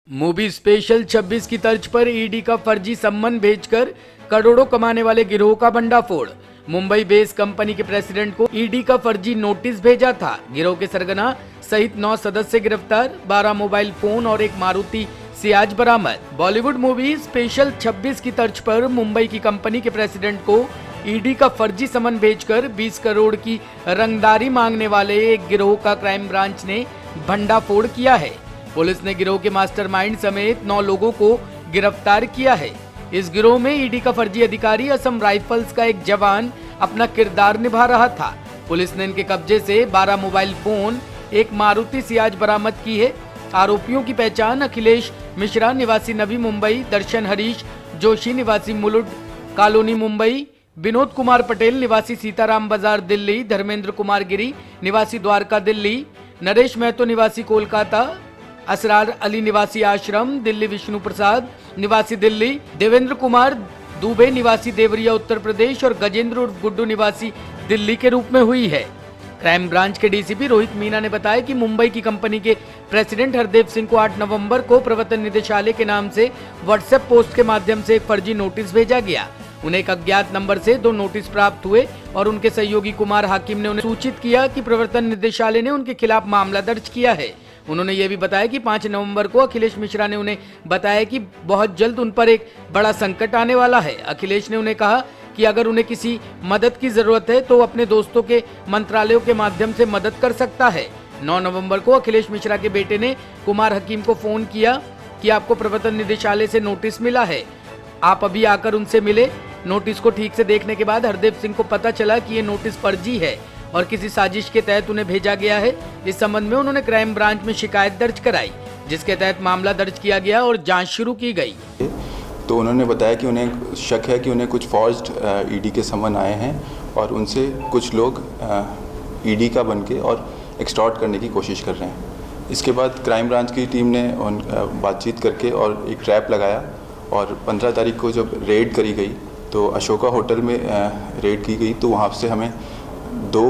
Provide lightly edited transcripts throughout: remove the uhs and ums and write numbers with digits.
Movie special 26 की तर्ज पर ईडी का फर्जी सम्मन भेजकर करोड़ों कमाने वाले गिरोह का भंडाफोड़। मुंबई बेस कंपनी के प्रेसिडेंट को ईडी का फर्जी नोटिस भेजा था। गिरोह के सरगना सहित 9 सदस्य गिरफ्तार, 12 मोबाइल फोन और एक मारुति सियाज बरामद। बॉलीवुड मूवी स्पेशल 26 की तर्ज पर मुंबई की कंपनी के प्रेसिडेंट को ईडी का फर्जी समन भेजकर 20 करोड़ की रंगदारी मांगने वाले एक गिरोह का क्राइम ब्रांच ने भंडाफोड़ किया है। पुलिस ने गिरोह के मास्टरमाइंड समेत 9 लोगों को गिरफ्तार किया है। इस गिरोह में ईडी का फर्जी अधिकारी असम राइफल्स का एक जवान अपना किरदार निभा रहा था। पुलिस ने इनके कब्जे से 12 मोबाइल फोन, एक मारुति सियाज बरामद की है। आरोपियों की पहचान अखिलेश मिश्रा निवासी नवी मुंबई, दर्शन हरीश जोशी निवासी मुलुंड कॉलोनी मुंबई, विनोद कुमार पटेल निवासी सीताराम बाजार दिल्ली, धर्मेंद्र कुमार गिरी निवासी द्वारका दिल्ली, नरेश महतो निवासी कोलकाता, असरार अली निवासी आश्रम दिल्ली, विष्णु प्रसाद निवासी दिल्ली, देवेंद्र कुमार दुबे निवासी देवरिया उत्तर प्रदेश और गजेंद्र उर्फ गुड्डू निवासी दिल्ली के रूप में हुई है। क्राइम ब्रांच के डीसीपी रोहित मीना ने बताया कि मुंबई की कंपनी के प्रेसिडेंट हरदेव सिंह को 8 नवंबर को प्रवर्तन निदेशालय के नाम से व्हाट्सएप पोस्ट के माध्यम से एक फर्जी नोटिस भेजा गया। उन्हें एक अज्ञात नंबर से 2 नोटिस प्राप्त हुए और उनके सहयोगी कुमार हाकिम ने उन्हें सूचित किया कि प्रवर्तन निदेशालय ने उनके खिलाफ मामला दर्ज किया है। उन्होंने ये भी बताया कि 5 नवंबर को अखिलेश मिश्रा ने उन्हें बताया कि बहुत जल्द उन पर एक बड़ा संकट आने वाला है। अखिलेश ने उन्हें कहा कि अगर उन्हें किसी मदद की जरूरत है तो अपने दोस्तों के मंत्रालयों के माध्यम से मदद कर सकता है। 9 नवंबर को अखिलेश मिश्रा के बेटे ने कुमार हकीम को फोन किया कि आपको प्रवर्तन निदेशालय से नोटिस मिला है, आप अभी आकर उनसे मिले। नोटिस को ठीक से देखने के बाद हरदेव सिंह को पता चला कि ये नोटिस फर्जी है और किसी साजिश के तहत उन्हें भेजा गया है। इस संबंध में उन्होंने क्राइम ब्रांच में शिकायत दर्ज कराई, जिसके तहत मामला दर्ज किया गया और जांच शुरू की गई। तो उन्होंने बताया कि उन्हें शक है कि उन्हें कुछ फॉर्ज्ड ईडी के समन आए हैं और उनसे कुछ लोग ईडी का बनके और एक्सटॉर्ट करने की कोशिश कर रहे हैं। इसके बाद क्राइम ब्रांच की टीम ने बातचीत करके और एक ट्रैप लगाया और 15 तारीख को जब रेड करी गई तो अशोका होटल में रेड की गई। तो वहाँ से हमें 2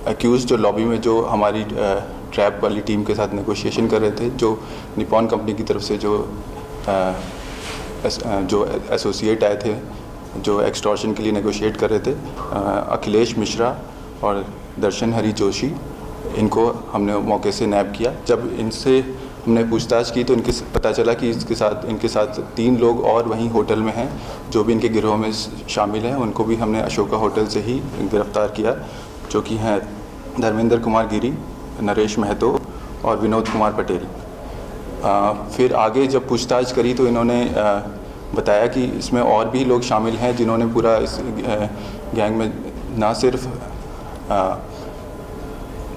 एक्यूज़ जो लॉबी में जो हमारी ट्रैप वाली टीम के साथ नेगोशिएशन कर रहे थे, जो निपॉन कंपनी की तरफ से जो एसोसिएट आए थे जो एक्सटॉर्शन के लिए नेगोशिएट कर रहे थे, अखिलेश मिश्रा और दर्शन हरी जोशी, इनको हमने मौके से नैब किया। जब इनसे हमने पूछताछ की तो इनके पता चला कि इनके साथ 3 लोग और वहीं होटल में हैं जो भी इनके गिरोह में शामिल हैं। उनको भी हमने अशोका होटल से ही गिरफ्तार किया, जो कि हैं धर्मेंद्र कुमार गिरी, नरेश महतो और विनोद कुमार पटेल। फिर आगे जब पूछताछ करी तो इन्होंने बताया कि इसमें और भी लोग शामिल हैं जिन्होंने पूरा इस गैंग में ना सिर्फ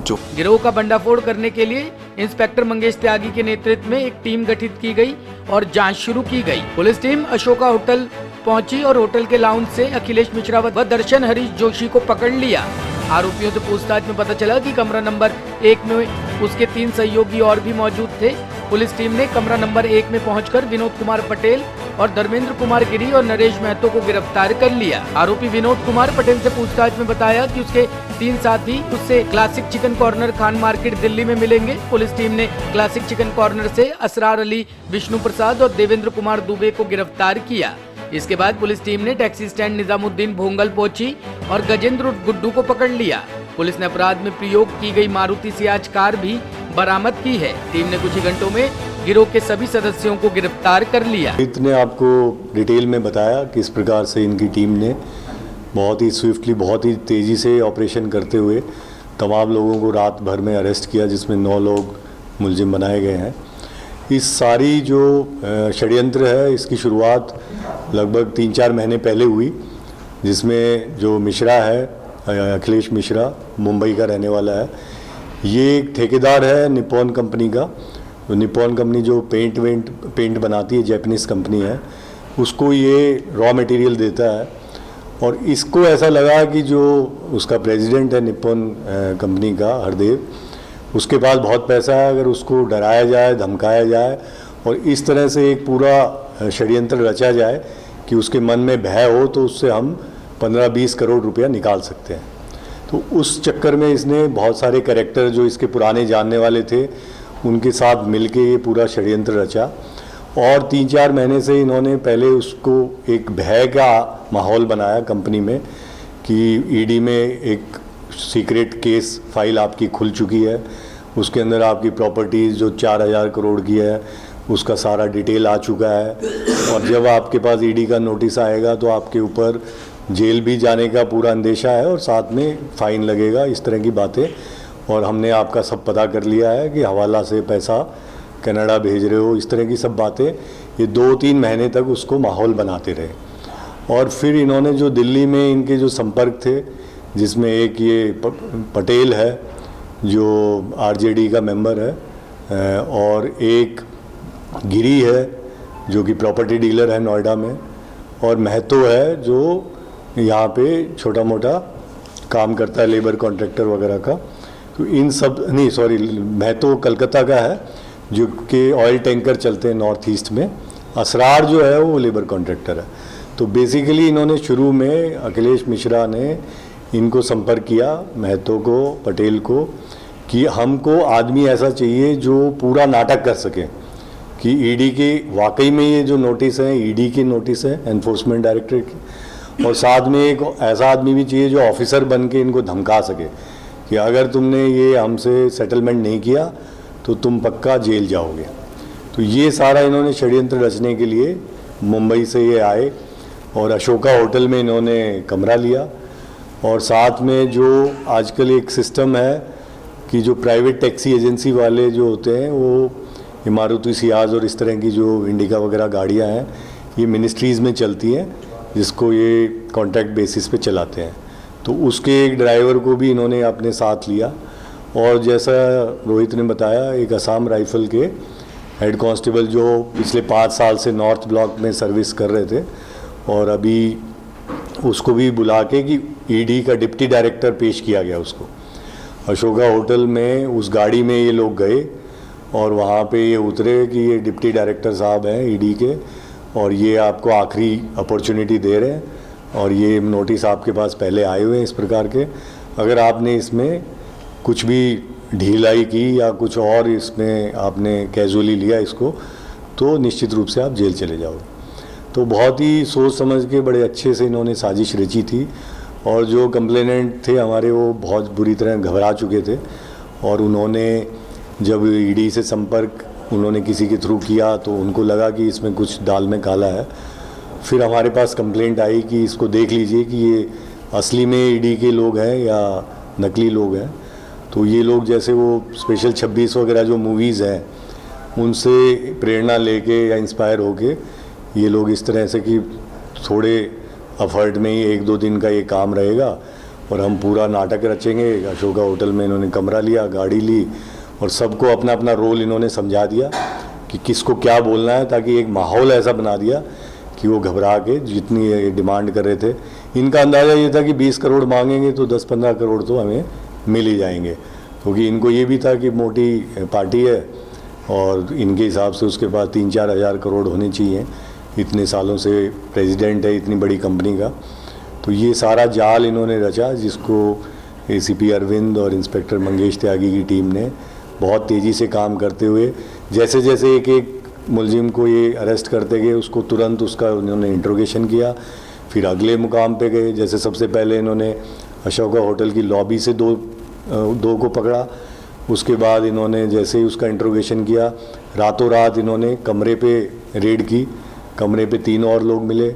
जो गिरोह का भंडाफोड़ करने के लिए इंस्पेक्टर मंगेश त्यागी के नेतृत्व में एक टीम गठित की गई और जांच शुरू की गई। पुलिस टीम अशोका होटल पहुंची और होटल के लाउंज से अखिलेश मिश्रा व दर्शन हरीश जोशी को पकड़ लिया। आरोपियों से पूछताछ में पता चला कि कमरा नंबर 1 में उसके 3 सहयोगी और भी मौजूद थे। पुलिस टीम ने कमरा नंबर 1 में पहुंचकर विनोद कुमार पटेल और धर्मेंद्र कुमार गिरी और नरेश महतो को गिरफ्तार कर लिया। आरोपी विनोद कुमार पटेल से पूछताछ में बताया कि उसके 3 साथी उससे classic chicken corner Khan market Delhi में मिलेंगे। पुलिस टीम ने क्लासिक चिकन कॉर्नर से असरार अली, विष्णु प्रसाद और देवेंद्र कुमार दुबे को गिरफ्तार किया। इसके बाद पुलिस टीम ने टैक्सी स्टैंड निजामुद्दीन भोंगल पहुंची और गजेंद्र उर्फ गुड्डू को पकड़ लिया। पुलिस ने अपराध में प्रयोग की गई मारुति सियाज कार भी बरामद की है। टीम ने कुछ ही घंटों में गिरोह के सभी सदस्यों को गिरफ्तार कर लिया। इतने आपको डिटेल में बताया किस प्रकार से इनकी टीम ने बहुत ही स्विफ्टली, बहुत ही तेज़ी से ऑपरेशन करते हुए तमाम लोगों को रात भर में अरेस्ट किया, जिसमें 9 लोग मुलजिम बनाए गए हैं। इस सारी जो षड्यंत्र है, इसकी शुरुआत लगभग 3-4 महीने पहले हुई, जिसमें जो मिश्रा है, अखिलेश मिश्रा, मुंबई का रहने वाला है। ये एक ठेकेदार है निपॉन कंपनी का। निपॉन कंपनी जो पेंट बनाती है, जैपनीज़ कंपनी है, उसको ये रॉ मटेरियल देता है। और इसको ऐसा लगा कि जो उसका प्रेसिडेंट है निपॉन कंपनी का, हरदेव, उसके पास बहुत पैसा है, अगर उसको डराया जाए, धमकाया जाए और इस तरह से एक पूरा षड्यंत्र रचा जाए कि उसके मन में भय हो, तो उससे हम 15-20 करोड़ रुपया निकाल सकते हैं। तो उस चक्कर में इसने बहुत सारे कैरेक्टर जो इसके पुराने जानने वाले थे उनके साथ मिलके ये पूरा षड्यंत्र रचा और 3-4 महीने से इन्होंने पहले उसको एक भय का माहौल बनाया कंपनी में कि ईडी में एक सीक्रेट केस फाइल आपकी खुल चुकी है, उसके अंदर आपकी प्रॉपर्टीज़ जो 4,000 करोड़ की है उसका सारा डिटेल आ चुका है और जब आपके पास ईडी का नोटिस आएगा तो आपके ऊपर जेल भी जाने का पूरा अंदेशा है और साथ में फ़ाइन लगेगा, इस तरह की बातें। और हमने आपका सब पता कर लिया है कि हवाला से पैसा कनाडा भेज रहे हो, इस तरह की सब बातें। ये 2-3 महीने तक उसको माहौल बनाते रहे और फिर इन्होंने जो दिल्ली में इनके जो संपर्क थे, जिसमें एक ये पटेल है जो आरजेडी का मेंबर है और एक गिरी है जो कि प्रॉपर्टी डीलर है नोएडा में, और महतो है जो यहाँ पे छोटा मोटा काम करता है लेबर कॉन्ट्रैक्टर वगैरह का। तो इन सब नहीं, सॉरी, महतो कलकत्ता का है जो कि ऑयल टैंकर चलते हैं नॉर्थ ईस्ट में। असरार जो है वो लेबर कॉन्ट्रैक्टर है। तो बेसिकली इन्होंने शुरू में अखिलेश मिश्रा ने इनको संपर्क किया, महतो को, पटेल को, कि हमको आदमी ऐसा चाहिए जो पूरा नाटक कर सके कि ईडी के वाकई में ये जो नोटिस है ईडी के नोटिस है एनफोर्समेंट डायरेक्टरेट की, और साथ में एक ऐसा आदमी भी चाहिए जो ऑफिसर बन के इनको धमका सके कि अगर तुमने ये हमसे सेटलमेंट नहीं किया तो तुम पक्का जेल जाओगे। तो ये सारा इन्होंने षड्यंत्र रचने के लिए मुंबई से ये आए और अशोका होटल में इन्होंने कमरा लिया और साथ में जो आजकल एक सिस्टम है कि जो प्राइवेट टैक्सी एजेंसी वाले जो होते हैं वो मारुति सियाज और इस तरह की जो इंडिका वगैरह गाड़ियां हैं ये मिनिस्ट्रीज़ में चलती हैं, जिसको ये कॉन्ट्रैक्ट बेसिस पे चलाते हैं। तो उसके एक ड्राइवर को भी इन्होंने अपने साथ लिया और जैसा रोहित ने बताया, एक असम राइफल के हेड कांस्टेबल जो पिछले 5 साल से नॉर्थ ब्लॉक में सर्विस कर रहे थे और अभी उसको भी बुला के कि ईडी का डिप्टी डायरेक्टर पेश किया गया उसको। अशोका होटल में उस गाड़ी में ये लोग गए और वहाँ पे ये उतरे कि ये डिप्टी डायरेक्टर साहब हैं ईडी के और ये आपको आखिरी अपॉर्चुनिटी दे रहे हैं और ये नोटिस आपके पास पहले आए हुए हैं इस प्रकार के, अगर आपने इसमें कुछ भी ढीलाई की या कुछ और इसमें आपने कैजुअली लिया इसको तो निश्चित रूप से आप जेल चले जाओगे। तो बहुत ही सोच समझ के बड़े अच्छे से इन्होंने साजिश रची थी और जो कंप्लेनेंट थे हमारे वो बहुत बुरी तरह घबरा चुके थे और उन्होंने जब ईडी से संपर्क उन्होंने किसी के थ्रू किया तो उनको लगा कि इसमें कुछ दाल में काला है। फिर हमारे पास कंप्लेंट आई कि इसको देख लीजिए कि ये असली में ईडी के लोग हैं या नकली लोग हैं। तो ये लोग जैसे वो स्पेशल 26 वगैरह जो मूवीज़ हैं उनसे प्रेरणा लेके या इंस्पायर होके ये लोग इस तरह से कि थोड़े अफर्ट में ही 1-2 दिन का ये काम रहेगा और हम पूरा नाटक रचेंगे। अशोका होटल में इन्होंने कमरा लिया, गाड़ी ली और सबको अपना अपना रोल इन्होंने समझा दिया कि किसको क्या बोलना है, ताकि एक माहौल ऐसा बना दिया कि वो घबरा के जितनी ये डिमांड कर रहे थे। इनका अंदाज़ा ये था कि 20 करोड़ मांगेंगे तो 10-15 करोड़ तो हमें मिल ही जाएंगे, क्योंकि इनको ये भी था कि मोटी पार्टी है और इनके हिसाब से उसके पास 3-4 हज़ार करोड़ होने चाहिए, इतने सालों से प्रेसिडेंट है इतनी बड़ी कंपनी का। तो ये सारा जाल इन्होंने रचा जिसको एसीपी अरविंद और इंस्पेक्टर मंगेश त्यागी की टीम ने बहुत तेज़ी से काम करते हुए जैसे जैसे एक एक मुलजिम को ये अरेस्ट करते गए उसको तुरंत उसका उन्होंने इंट्रोगेशन किया। फिर अगले मुकाम पे गए, जैसे सबसे पहले इन्होंने अशोका होटल की लॉबी से दो को पकड़ा। उसके बाद इन्होंने जैसे ही उसका इंट्रोगेशन किया रातों रात इन्होंने कमरे पे रेड की, कमरे पे 3 और लोग मिले।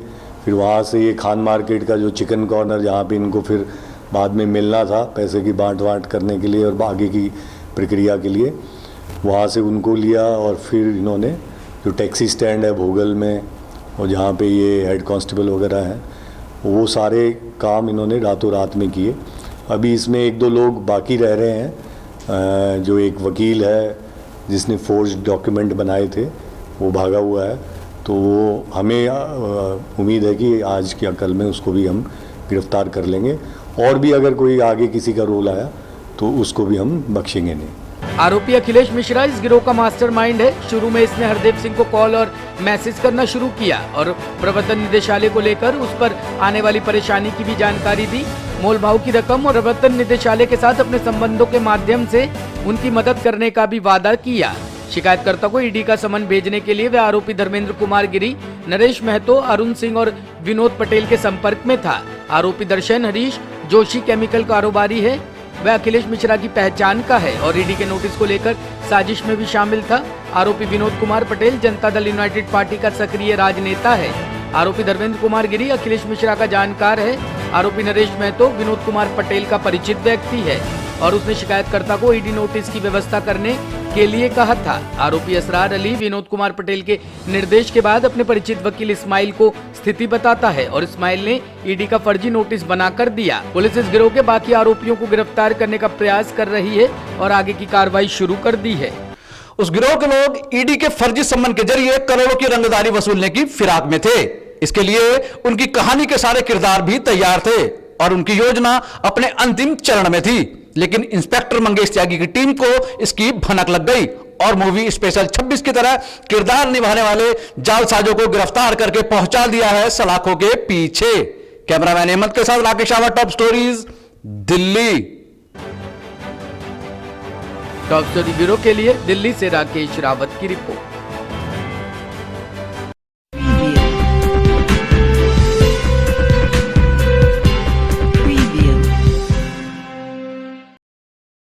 फिर वहाँ से ये खान मार्केट का जो चिकन कॉर्नर जहाँ पे इनको फिर बाद में मिलना था पैसे की बाँट करने के लिए और आगे की प्रक्रिया के लिए, वहाँ से उनको लिया और फिर इन्होंने जो टैक्सी स्टैंड है भोगल में और जहाँ पे ये हेड कांस्टेबल वगैरह हैं वो सारे काम इन्होंने रातों रात में किए। अभी इसमें 1-2 लोग बाकी रह रहे हैं। जो एक वकील है जिसने फोर्ज डॉक्यूमेंट बनाए थे वो भागा हुआ है, तो वो हमें उम्मीद है कि आज या कल में उसको भी हम गिरफ्तार कर लेंगे और भी अगर कोई आगे किसी का रोल आया तो उसको भी हम बख्शेंगे नहीं। आरोपी अखिलेश मिश्रा इस गिरोह का मास्टरमाइंड है। शुरू में इसने हरदेव सिंह को कॉल और मैसेज करना शुरू किया और प्रवर्तन निदेशालय को लेकर उस पर आने वाली परेशानी की भी जानकारी दी। मोलभाव की रकम और प्रवर्तन निदेशालय के साथ अपने संबंधों के माध्यम से उनकी मदद करने का भी वादा किया। शिकायतकर्ता को ईडी का समन भेजने के लिए वे आरोपी धर्मेंद्र कुमार गिरी, नरेश महतो, अरुण सिंह और विनोद पटेल के संपर्क में था। आरोपी दर्शन हरीश जोशी केमिकल कारोबारी है, वह अखिलेश मिश्रा की पहचान का है और ईडी के नोटिस को लेकर साजिश में भी शामिल था। आरोपी विनोद कुमार पटेल जनता दल यूनाइटेड पार्टी का सक्रिय राजनेता है। आरोपी धर्मेंद्र कुमार गिरी अखिलेश मिश्रा का जानकार है। आरोपी नरेश महतो विनोद कुमार पटेल का परिचित व्यक्ति है और उसने शिकायतकर्ता को ईडी नोटिस की व्यवस्था करने के लिए कहा था। आरोपी असरार अली विनोद कुमार पटेल के निर्देश के बाद अपने परिचित वकील इस्माइल को स्थिति बताता है और इस्माइल ने ईडी का फर्जी नोटिस बनाकर दिया। पुलिस इस गिरोह के बाकी आरोपियों को गिरफ्तार करने का प्रयास कर रही है और आगे की कार्रवाई शुरू कर दी है। उस गिरोह के लोग ईडी के फर्जी सम्मन के जरिए करोड़ों की रंगदारी वसूलने की फिराक में थे। इसके लिए उनकी कहानी के सारे किरदार भी तैयार थे और उनकी योजना अपने अंतिम चरण में थी, लेकिन इंस्पेक्टर मंगेश त्यागी की टीम को इसकी भनक लग गई और मूवी स्पेशल 26 की तरह किरदार निभाने वाले जालसाजों को गिरफ्तार करके पहुंचा दिया है सलाखों के पीछे। कैमरामैन अहमद के साथ Rakesh Rawat, top stories, Delhi. Top story bureau के लिए दिल्ली से राकेश रावत की रिपोर्ट।